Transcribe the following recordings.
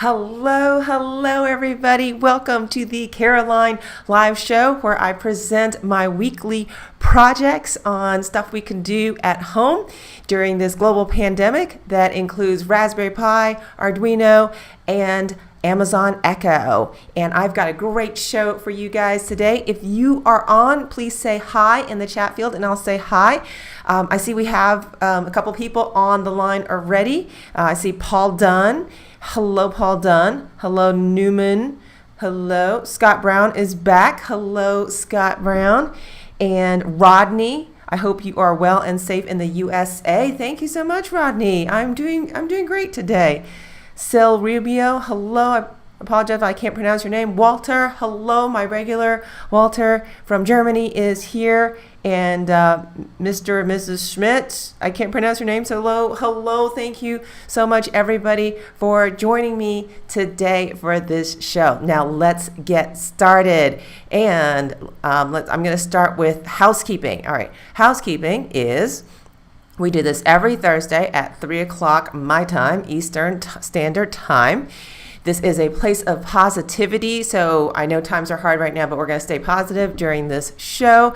Hello, everybody. Welcome to the Caroline Live Show, where I present my weekly projects on stuff we can do at home during this global pandemic that includes Raspberry Pi, Arduino, and Amazon Echo. And I've got a great show for you guys today. If you are on, please say hi in the chat field and I'll say hi. I see we have a couple people on the line already. I see Paul Dunn. Hello, Paul Dunn. Hello, Newman. Hello. Scott Brown is back. Hello, Scott Brown. And Rodney, I hope you are well and safe in the USA. Thank you so much, Rodney. I'm doing great today. Sil Rubio, hello. I apologize if I can't pronounce your name. Walter, hello. My regular Walter from Germany is here. And Mr. and Mrs. Schmidt, I can't pronounce your name, so hello. Thank you so much, everybody, for joining me today for this show. Now, let's get started. And I'm going to start with housekeeping. All right. Housekeeping is... we do this every Thursday at 3 o'clock my time, Eastern Standard Time. This is a place of positivity. So I know times are hard right now, but we're going to stay positive during this show.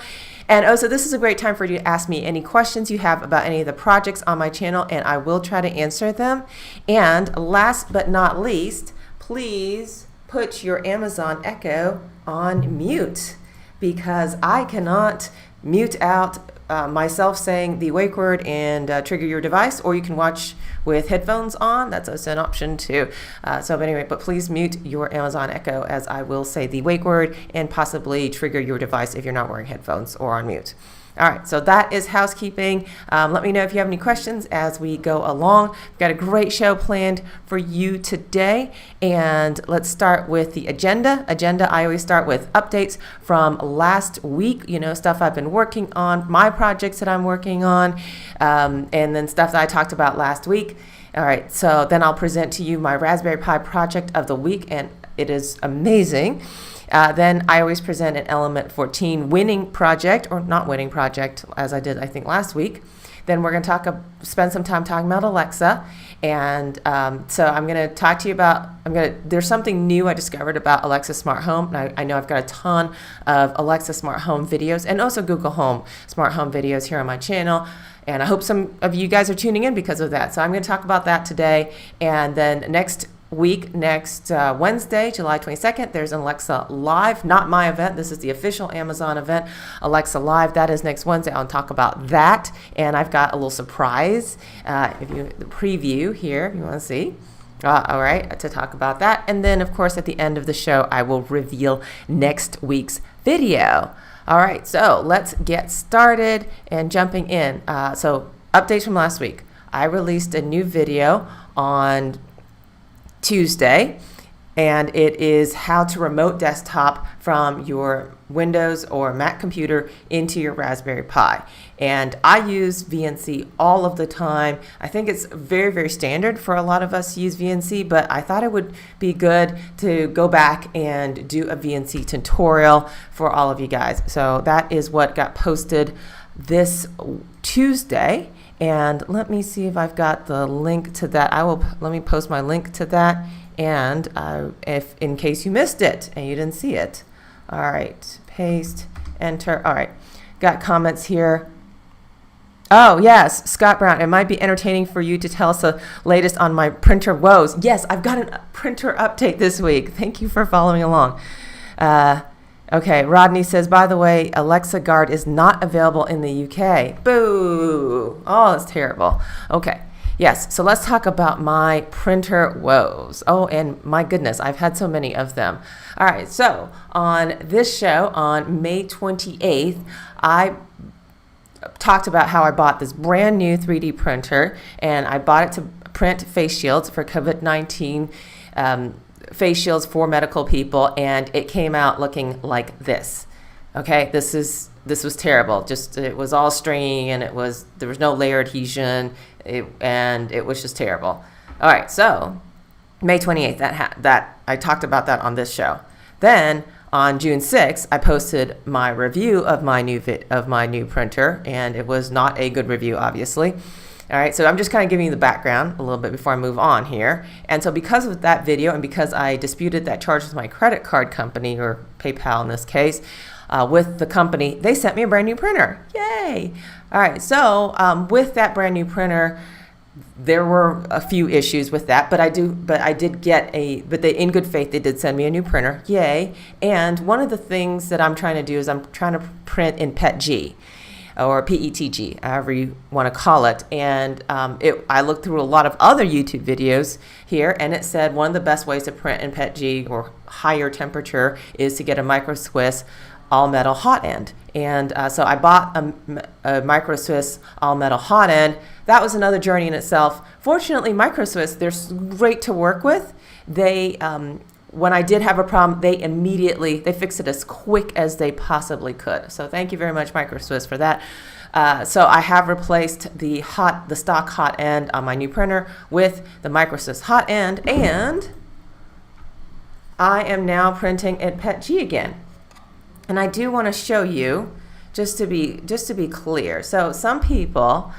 And also, this is a great time for you to ask me any questions you have about any of the projects on my channel, and I will try to answer them. And last but not least, please put your Amazon Echo on mute, because I cannot mute out myself saying the wake word and trigger your device, or you can watch with headphones on. That's also an option too. But please mute your Amazon Echo, as I will say the wake word and possibly trigger your device if you're not wearing headphones or on mute. All right, so that is housekeeping. Let me know if you have any questions as we go along. We've got a great show planned for you today. And let's start with the agenda. I always start with updates from last week, stuff I've been working on, my projects that I'm working on, and then stuff that I talked about last week. All right, so then I'll present to you my Raspberry Pi project of the week, and it is amazing. Then I always present an Element 14 winning project, or not winning project, as I did, I think, last week. Then we're going to spend some time talking about Alexa. And so I'm going to talk to you about, there's something new I discovered about Alexa Smart Home. And I know I've got a ton of Alexa Smart Home videos and also Google Home Smart Home videos here on my channel. And I hope some of you guys are tuning in because of that. So I'm going to talk about that today. And then next Wednesday, July 22nd, there's an Alexa Live, not my event. This is the official Amazon event, Alexa Live. That is next Wednesday. I'll talk about that. And I've got a little surprise, the preview here, if you want to see. All right, to talk about that. And then, of course, at the end of the show, I will reveal next week's video. All right, so let's get started and jumping in. So updates from last week. I released a new video on Tuesday, and it is how to remote desktop from your Windows or Mac computer into your Raspberry Pi. And I use VNC all of the time. I think it's very, very standard for a lot of us to use VNC, but I thought it would be good to go back and do a VNC tutorial for all of you guys. So that is what got posted this Tuesday. And let me see if I've got the link to that. Let me post my link to that. And if in case you missed it and you didn't see it. All right, paste, enter. All right, got comments here. Oh, yes, Scott Brown, it might be entertaining for you to tell us the latest on my printer woes. Yes, I've got a printer update this week. Thank you for following along. Okay, Rodney says, by the way, Alexa Guard is not available in the UK. Boo! Oh, that's terrible. Okay, yes, so let's talk about my printer woes. Oh, and my goodness, I've had so many of them. All right, so on this show, on May 28th, I talked about how I bought this brand new 3D printer, and I bought it to print face shields for COVID-19 face shields for medical people, and it came out looking like this. Okay, this was terrible. It was all stringy, and there was no layer adhesion, and it was just terrible. All right, so May 28th, that I talked about that on this show. Then on June 6th, I posted my review of my new printer, and it was not a good review, obviously. All right, so I'm just kind of giving you the background a little bit before I move on here. And so because of that video and because I disputed that charge with my credit card company, or PayPal in this case, with the company, they sent me a brand new printer. Yay! All right, so with that brand new printer, there were a few issues with that, but I did get in good faith, they did send me a new printer. Yay! And one of the things that I'm trying to do is I'm trying to print in PETG, or PETG, however you want to call it. And I looked through a lot of other YouTube videos here, and it said one of the best ways to print in PETG or higher temperature is to get a Micro Swiss all metal hot end. And so I bought a Micro Swiss all metal hot end. That was another journey in itself. Fortunately, Micro Swiss, they're great to work with. They when I did have a problem, they fixed it as quick as they possibly could. So thank you very much, Micro Swiss, for that. So I have replaced the stock hot end on my new printer with the Micro Swiss hot end, and I am now printing at PETG again. And I do want to show you, just to be clear. So some people,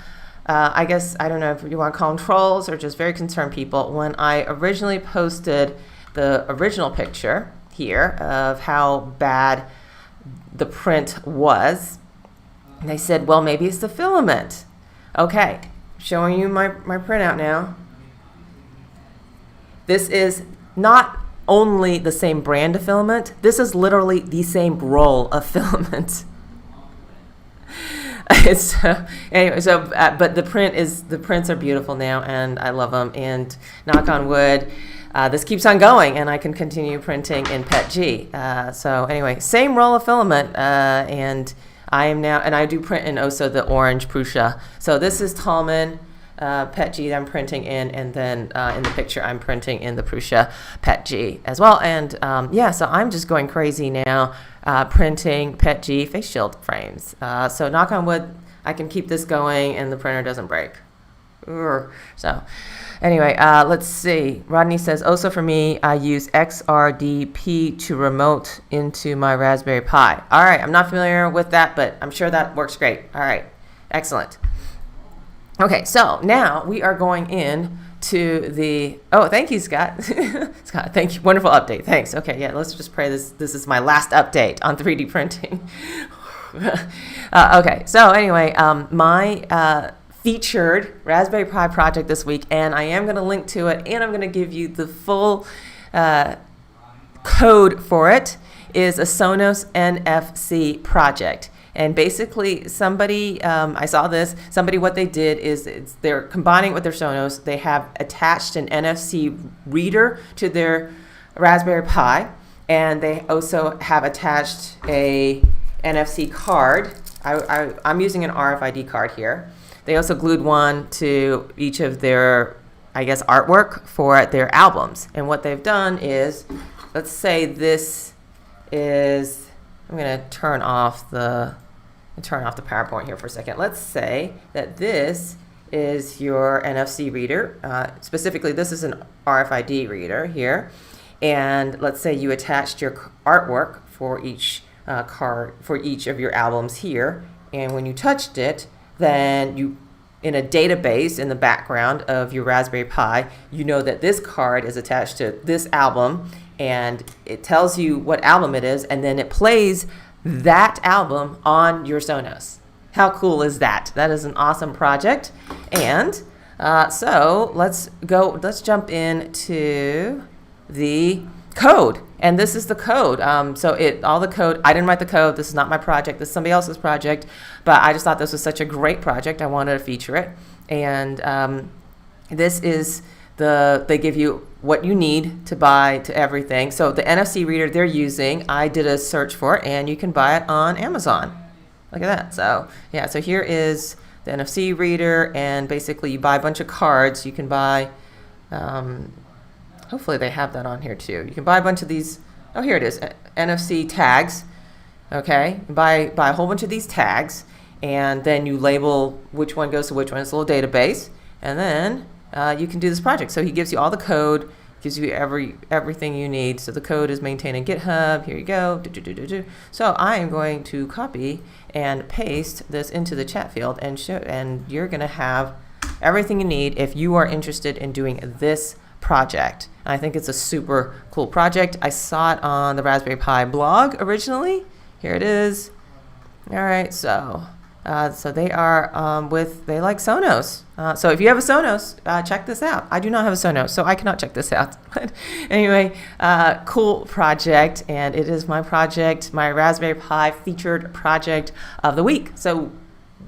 I guess, I don't know if you want to call them trolls or just very concerned people, when I originally posted the original picture here of how bad the print was, they said, well, maybe it's the filament. Okay, showing you my printout now. This is not only the same brand of filament, this is literally the same roll of filament. It's anyway, so but the prints are beautiful now, and I love them, and knock on wood, this keeps on going, and I can continue printing in PETG. So anyway, same roll of filament, and I am now, and I do print in also the orange Prusa. So this is Tallman PETG that I'm printing in, and then in the picture I'm printing in the Prusa PETG as well. And yeah, so I'm just going crazy now, printing PETG face shield frames. So knock on wood, I can keep this going and the printer doesn't break. So anyway, let's see. Rodney says, also for me, I use XRDP to remote into my Raspberry Pi. All right, I'm not familiar with that, but I'm sure that works great. All right, excellent. Okay, so now we are going in to the, oh, thank you, Scott. Scott, thank you. Wonderful update. Thanks. Okay, yeah, let's just pray this is my last update on 3D printing. Okay, so anyway, my featured Raspberry Pi project this week, and I am going to link to it, and I'm going to give you the full code for it, is a Sonos NFC project. And basically, somebody, I saw this, what they did is they're combining it with their Sonos. They have attached an NFC reader to their Raspberry Pi, and they also have attached a NFC card. I'm using an RFID card here. They also glued one to each of their, I guess, artwork for their albums. And what they've done is, let's say this is, I'm going to turn off the PowerPoint here for a second. Let's say that this is your NFC reader. Specifically, this is an RFID reader here. And let's say you attached your artwork for each card, for each of your albums here. And when you touched it, then you, in a database in the background of your Raspberry Pi, you know that this card is attached to this album, and it tells you what album it is, and then it plays that album on your Sonos. How cool is that? That is an awesome project. And so let's jump into the code. And this is the code. All the code, I didn't write the code. This is not my project. This is somebody else's project. But I just thought this was such a great project. I wanted to feature it. And this is they give you what you need to buy to everything. So the NFC reader they're using, I did a search for, and you can buy it on Amazon. Look at that. So yeah, so here is the NFC reader, and basically you buy a bunch of cards. You can buy, hopefully they have that on here too. You can buy a bunch of these. Oh, here it is, NFC tags. Okay, buy a whole bunch of these tags, and then you label which one goes to which one. It's a little database, and then you can do this project. So he gives you all the code, gives you everything you need. So the code is maintained in GitHub. Here you go. So I am going to copy and paste this into the chat field and show, and you're going to have everything you need if you are interested in doing this project. And I think it's a super cool project. I saw it on the Raspberry Pi blog originally. Here it is. All right, so they are they like Sonos. So if you have a Sonos, check this out. I do not have a Sonos, so I cannot check this out. But anyway, cool project, and it is my project, my Raspberry Pi featured project of the week. So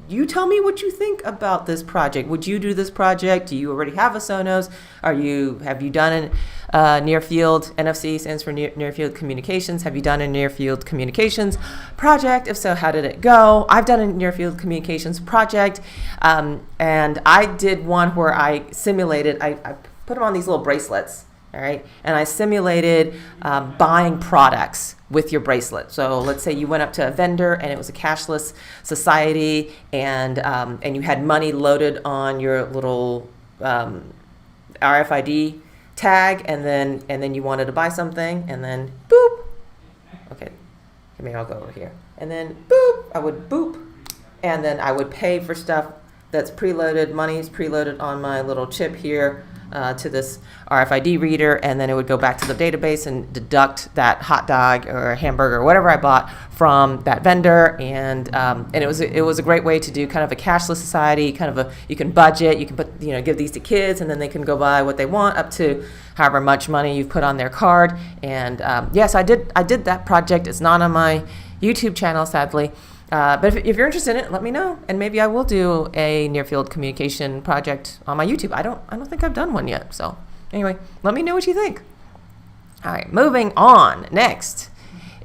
you tell me what you think about this project. Would you do this project? Do you already have a Sonos? Have you done a near field? NFC stands for near field communications. Have you done a near field communications project? If so, how did it go? I've done a near field communications project, and I did one where I simulated. I put them on these little bracelets. All right, and I simulated buying products with your bracelet. So let's say you went up to a vendor and it was a cashless society, and you had money loaded on your little RFID tag, and then you wanted to buy something, and then boop. Okay, maybe I'll go over here, and then boop. I would boop, and then I would pay for stuff that's preloaded. Money's preloaded on my little chip here. To this RFID reader, and then it would go back to the database and deduct that hot dog or hamburger or whatever I bought from that vendor, and it was a great way to do kind of a cashless society, you can budget, you can put, give these to kids, and then they can go buy what they want up to however much money you've put on their card. And yes, I did that project. It's not on my YouTube channel, sadly. But if you're interested in it, let me know, and maybe I will do a near field communication project on my YouTube. I don't think I've done one yet. So anyway, let me know what you think. All right, moving on. Next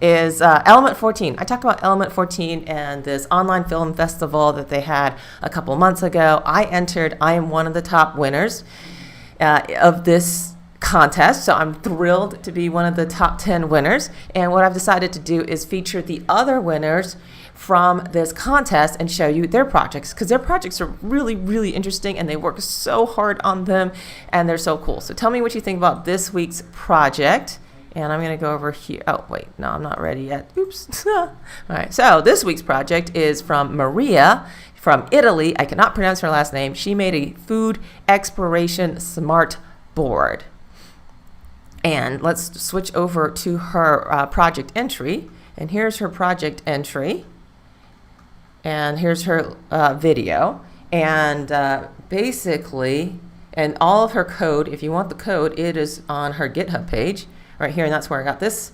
is Element 14. I talked about Element 14 and this online film festival that they had a couple months ago. I am one of the top winners of this contest, so I'm thrilled to be one of the top 10 winners. And what I've decided to do is feature the other winners from this contest and show you their projects, because their projects are really, really interesting, and they work so hard on them, and they're so cool. So tell me what you think about this week's project. And I'm going to go over here. Oh, wait, no, I'm not ready yet. Oops. All right, so this week's project is from Maria from Italy. I cannot pronounce her last name. She made a food expiration smart board. And let's switch over to her project entry. And here's her project entry. And here's her video. And basically, and all of her code, if you want the code, it is on her GitHub page right here. And that's where I got this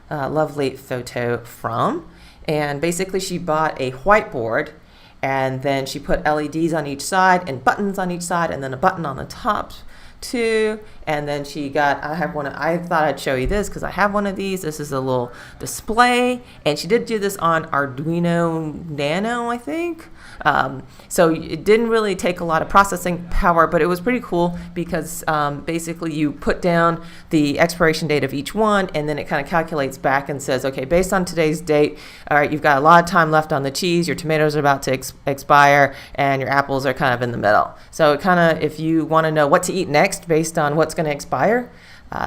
lovely photo from. And basically, she bought a whiteboard, and then she put LEDs on each side and buttons on each side, and then a button on the top too. And then I thought I'd show you this because I have one of these. This is a little display, and she did do this on Arduino Nano, I think. So it didn't really take a lot of processing power, but it was pretty cool because basically you put down the expiration date of each one, and then it kind of calculates back and says, okay, based on today's date, all right, you've got a lot of time left on the cheese, your tomatoes are about to expire, and your apples are kind of in the middle. So it kind of, if you want to know what to eat next based on what's going to expire,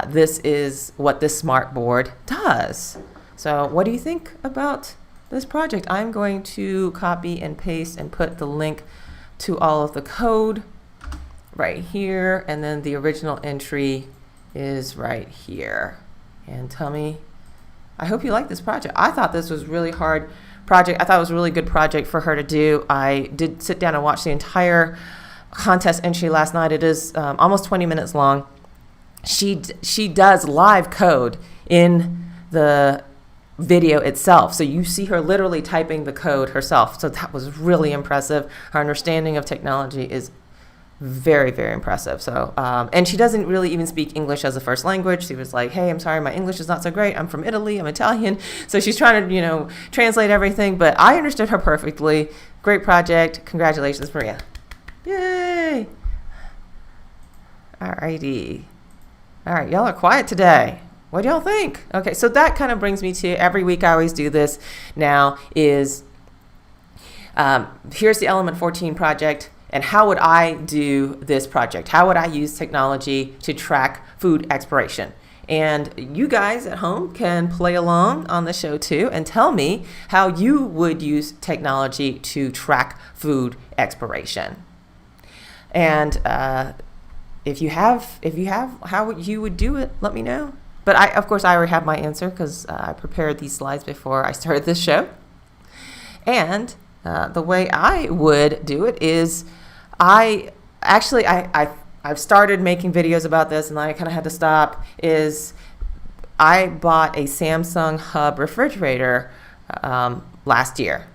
this is what this smart board does. So what do you think about this project? I'm going to copy and paste and put the link to all of the code right here, and then the original entry is right here. And tell me, I hope you like this project. I thought this was really hard project. I thought it was a really good project for her to do. I did sit down and watch the entire contest entry last night. It is almost 20 minutes long. She does live code in the video itself, so you see her literally typing the code herself. So that was really impressive. Her understanding of technology is very, very impressive. So and she doesn't really even speak English as a first language. She was like, hey, I'm sorry, my English is not so great, I'm from Italy, I'm Italian. So she's trying to translate everything, but I understood her perfectly. Great project. Congratulations, Maria. Yay. Alrighty. All right, y'all are quiet today. What do y'all think? Okay, so that kind of brings me to every week I always do this now is here's the Element 14 project, and how would I do this project? How would I use technology to track food expiration? And you guys at home can play along on the show too and tell me how you would use technology to track food expiration. And if you have how you would do it, let me know. But of course, I already have my answer because I prepared these slides before I started this show. And the way I would do it is I've started making videos about this, and then I kind of had to stop, is I bought a Samsung Hub refrigerator last year.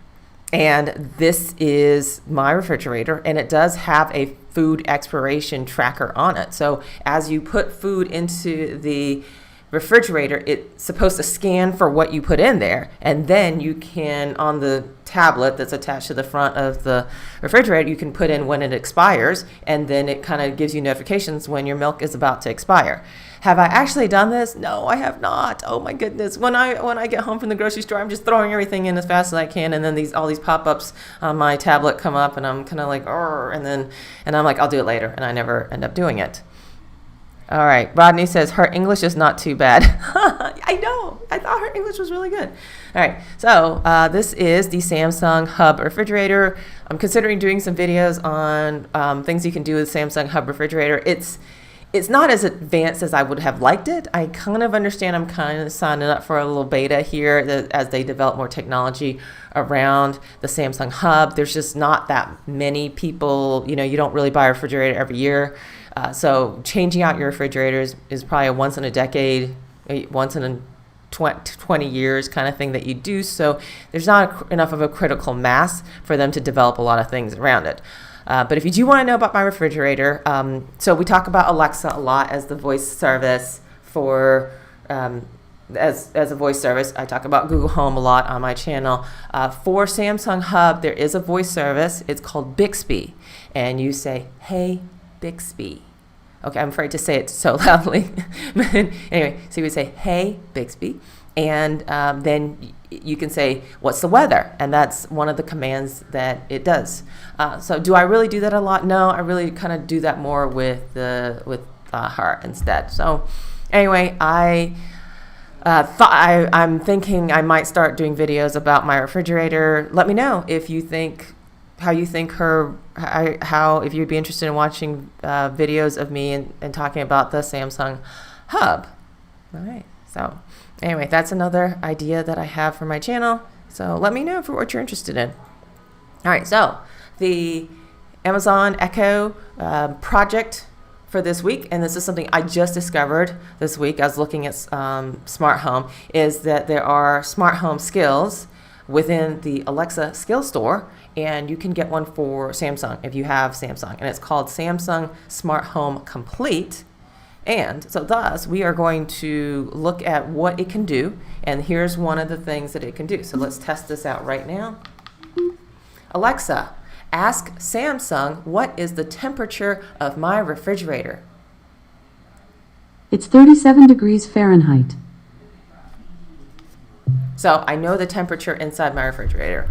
And this is my refrigerator, and it does have a food expiration tracker on it. So as you put food into the refrigerator, it's supposed to scan for what you put in there, and then you can, on the tablet that's attached to the front of the refrigerator, you can put in when it expires, and then it kind of gives you notifications when your milk is about to expire. Have I actually done this? No, I have not. Oh my goodness. When I get home from the grocery store, I'm just throwing everything in as fast as I can, and then all these pop-ups on my tablet come up, and I'm kind of like, and I'm like, I'll do it later, and I never end up doing it. All right, Rodney says her English is not too bad. I know. I thought her English was really good. All right, so this is the Samsung Hub refrigerator. I'm considering doing some videos on things you can do with Samsung Hub refrigerator. It's not as advanced as I would have liked it. I kind of understand I'm kind of signing up for a little beta here as they develop more technology around the Samsung Hub. There's just not that many people, you don't really buy a refrigerator every year. So changing out your refrigerators is probably a once in a decade, once in a 20 years kind of thing that you do. So there's not enough of a critical mass for them to develop a lot of things around it. But if you do want to know about my refrigerator, so we talk about Alexa a lot as the voice service for, as a voice service. I talk about Google Home a lot on my channel. For Samsung Hub, there is a voice service. It's called Bixby. And you say, "Hey, Bixby." Okay, I'm afraid to say it so loudly. Anyway, so you would say, "Hey, Bixby." And then you can say, "What's the weather?" And that's one of the commands that it does. So do I really do that a lot? No, I really kind of do that more with her instead. So anyway, I'm thinking I might start doing videos about my refrigerator. Let me know if you think if you'd be interested in watching videos of me and talking about the Samsung Hub. All right. So anyway, that's another idea that I have for my channel. So let me know for what you're interested in. All right. So the Amazon Echo project for this week, and this is something I just discovered this week. I was looking at smart home, is that there are smart home skills within the Alexa skill store, and you can get one for Samsung if you have Samsung, and it's called Samsung Smart Home Complete. And so thus we are going to look at what it can do, and here's one of the things that it can do. So let's test this out right now. Alexa, ask Samsung, what is the temperature of my refrigerator? It's 37 degrees Fahrenheit. So I know the temperature inside my refrigerator.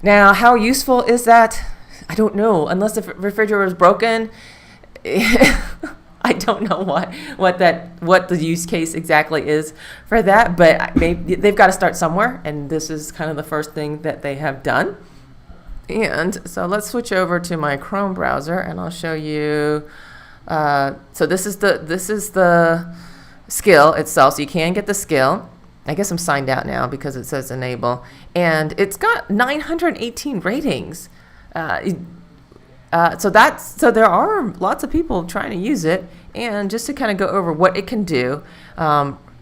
Now, how useful is that? I don't know. Unless the refrigerator is broken, I don't know what the use case exactly is for that. But maybe they've got to start somewhere, and this is kind of the first thing that they have done. And so let's switch over to my Chrome browser, and I'll show you. So this is the skill itself. So you can get the skill. I guess I'm signed out now because it says enable, and it's got 918 ratings. So there are lots of people trying to use it. And just to kind of go over what it can do,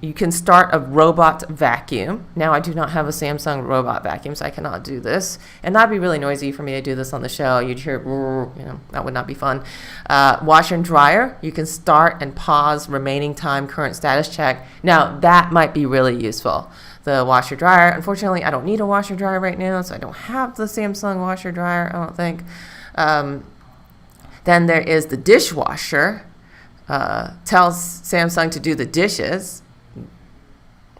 you can start a robot vacuum. Now, I do not have a Samsung robot vacuum, so I cannot do this. And that'd be really noisy for me to do this on the show. You'd hear, that would not be fun. Washer and dryer, you can start and pause remaining time current status check. Now, that might be really useful. The washer dryer, unfortunately, I don't need a washer dryer right now, so I don't have the Samsung washer dryer, I don't think. Then there is the dishwasher. Tells Samsung to do the dishes.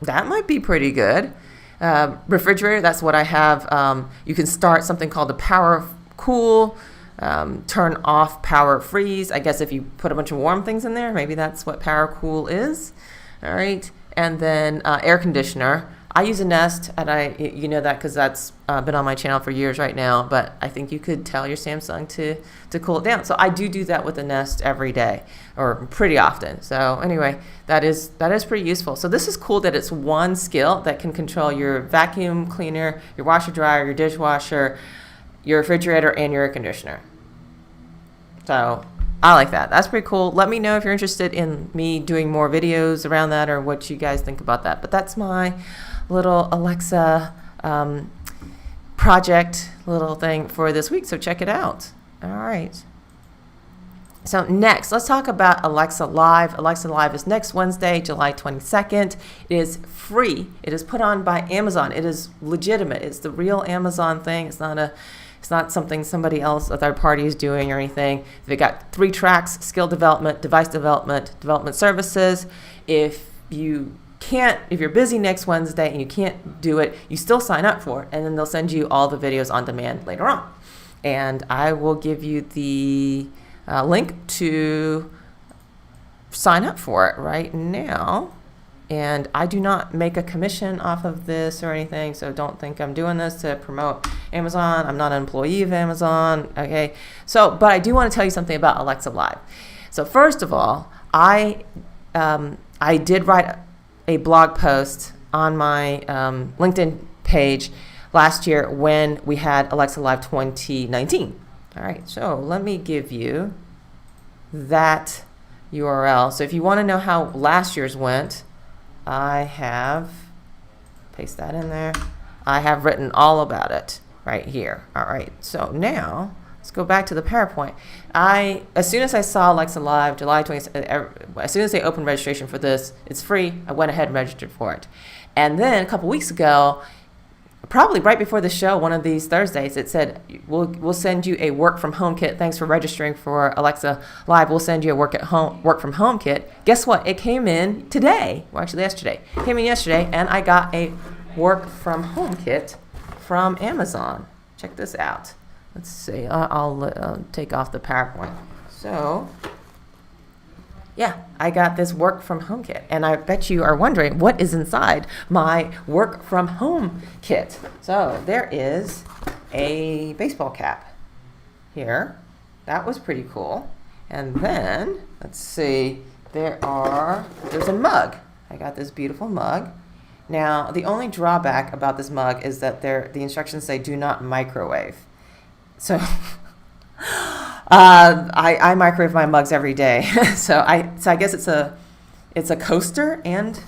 That might be pretty good. Refrigerator, that's what I have. You can start something called the power cool, turn off power freeze. I guess if you put a bunch of warm things in there, maybe that's what power cool is. All right. And then air conditioner. I use a Nest, and you know that because that's been on my channel for years right now. But I think you could tell your Samsung to cool it down. So I do that with a Nest every day, or pretty often. So anyway, that is pretty useful. So this is cool that it's one skill that can control your vacuum cleaner, your washer dryer, your dishwasher, your refrigerator, and your air conditioner. So I like that. That's pretty cool. Let me know if you're interested in me doing more videos around that, or what you guys think about that. But that's my little Alexa project little thing for this week. So check it out. All right. So next, let's talk about Alexa Live. Alexa Live is next Wednesday, July 22nd. It is free. It is put on by Amazon. It is legitimate. It's the real Amazon thing. It's not something somebody else, a third party, is doing or anything. They got 3 tracks: skill development, device development, development services. If you're busy next Wednesday and you can't do it, you still sign up for it, and then they'll send you all the videos on demand later on. And I will give you the link to sign up for it right now. And I do not make a commission off of this or anything, so don't think I'm doing this to promote Amazon. I'm not an employee of Amazon, okay? So, but I do want to tell you something about Alexa Live. So first of all, I did write a blog post on my LinkedIn page last year when we had Alexa Live 2019. All right, so let me give you that URL. So if you want to know how last year's went, I have, paste that in there. I have written all about it right here. All right, so now let's go back to the PowerPoint. As soon as I saw Alexa Live, July 20th, as soon as they opened registration for this, it's free, I went ahead and registered for it. And then a couple weeks ago, probably right before the show, one of these Thursdays, it said, we'll send you a work from home kit. Thanks for registering for Alexa Live. We'll send you a work from home kit. Guess what? It came in today. Well, actually yesterday. It came in yesterday, and I got a work from home kit from Amazon. Check this out. Let's see. I'll take off the PowerPoint. So, yeah, I got this work from home kit, and I bet you are wondering what is inside my work from home kit. So there is a baseball cap here. That was pretty cool. And then let's see, there's a mug. I got this beautiful mug. Now the only drawback about this mug is that the instructions say do not microwave. So I microwave my mugs every day. so I guess it's a coaster, and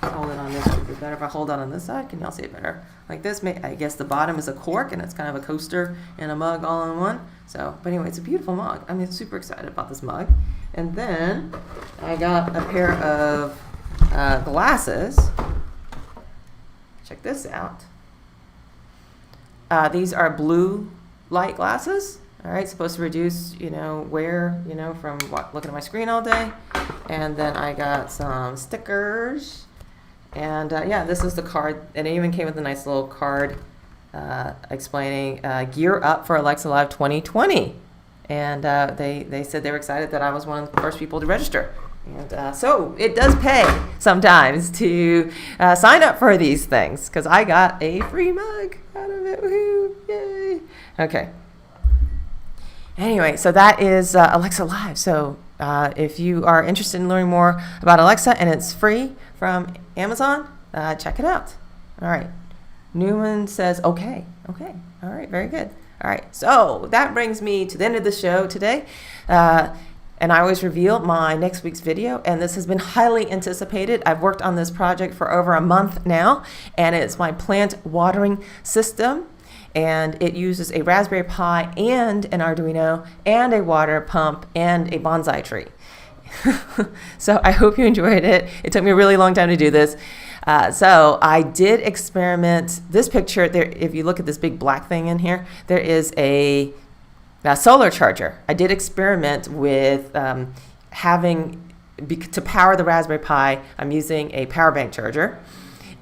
I'll hold it on this. Would be better if I hold it on this side. Can y'all see it better? Like this. I guess the bottom is a cork, and it's kind of a coaster and a mug all in one. So, but anyway, it's a beautiful mug. I'm super excited about this mug. And then I got a pair of glasses. Check this out. These are blue light glasses. All right, supposed to reduce, wear, from looking at my screen all day. And then I got some stickers. And yeah, this is the card. And it even came with a nice little card explaining Gear Up for Alexa Live 2020. And they said they were excited that I was one of the first people to register. And so it does pay sometimes to sign up for these things, because I got a free mug out of it. Woohoo! Yay! Okay. Anyway, so that is Alexa Live. So if you are interested in learning more about Alexa, and it's free from Amazon, check it out. All right. Newman says, okay. All right, very good. All right, so that brings me to the end of the show today. And I always reveal my next week's video, and this has been highly anticipated. I've worked on this project for over a month now, and it's my plant watering system. And it uses a Raspberry Pi and an Arduino and a water pump and a bonsai tree. So I hope you enjoyed it. It took me a really long time to do this. So I did experiment. This picture, there, if you look at this big black thing in here, there is a solar charger. I did experiment with to power the Raspberry Pi, I'm using a power bank charger.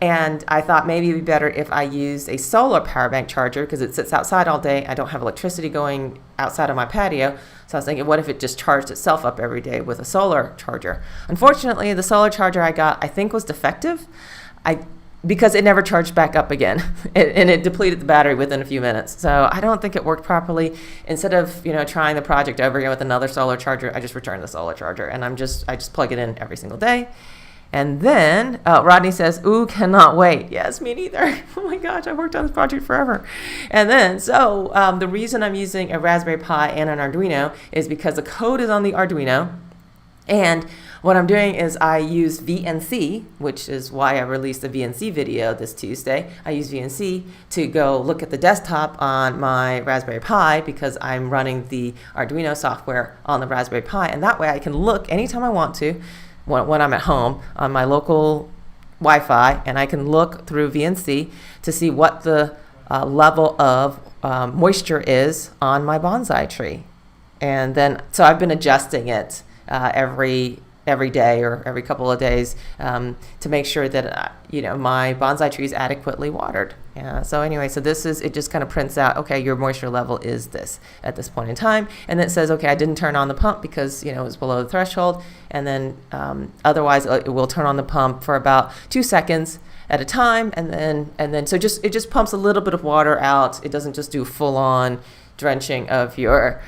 And I thought maybe it'd be better if I used a solar power bank charger, because it sits outside all day. I don't have electricity going outside of my patio. So I was thinking, what if it just charged itself up every day with a solar charger? Unfortunately, the solar charger I got, I think, was defective. I because it never charged back up again, and it depleted the battery within a few minutes. So I don't think it worked properly. Instead of trying the project over again with another solar charger, I just returned the solar charger, and I just plug it in every single day. And then Rodney says, "Ooh, cannot wait." Yes, me neither. Oh my gosh, I worked on this project forever. And then the reason I'm using a Raspberry Pi and an Arduino is because the code is on the Arduino. And what I'm doing is I use VNC, which is why I released the VNC video this Tuesday. I use VNC to go look at the desktop on my Raspberry Pi because I'm running the Arduino software on the Raspberry Pi. And that way I can look anytime I want to when I'm at home on my local Wi-Fi, and I can look through VNC to see what the level of moisture is on my bonsai tree. And then, so I've been adjusting it every day or every couple of days to make sure that my bonsai tree is adequately watered. So anyway, it just kind of prints out, okay, your moisture level is this at this point in time, and it says, okay, I didn't turn on the pump because it was below the threshold, and then otherwise it will turn on the pump for about 2 seconds at a time, and then so it just pumps a little bit of water out. It doesn't just do full on drenching of your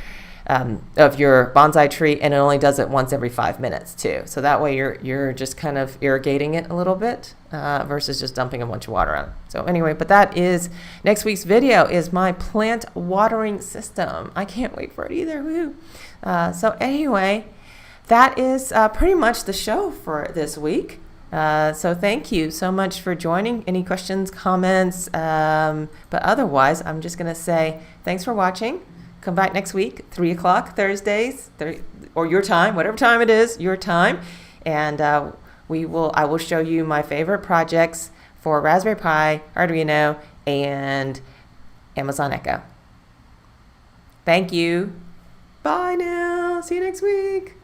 bonsai tree, and it only does it once every 5 minutes too. So that way you're just kind of irrigating it a little bit versus just dumping a bunch of water on it. So anyway, but that is next week's video is my plant watering system. I can't wait for it either. Woo! So anyway, that is pretty much the show for this week. So thank you so much for joining. Any questions, comments? But otherwise, I'm just going to say thanks for watching. Come back next week, 3 o'clock Thursdays, or your time, whatever time it is, your time. And I will show you my favorite projects for Raspberry Pi, Arduino, and Amazon Echo. Thank you. Bye now. See you next week.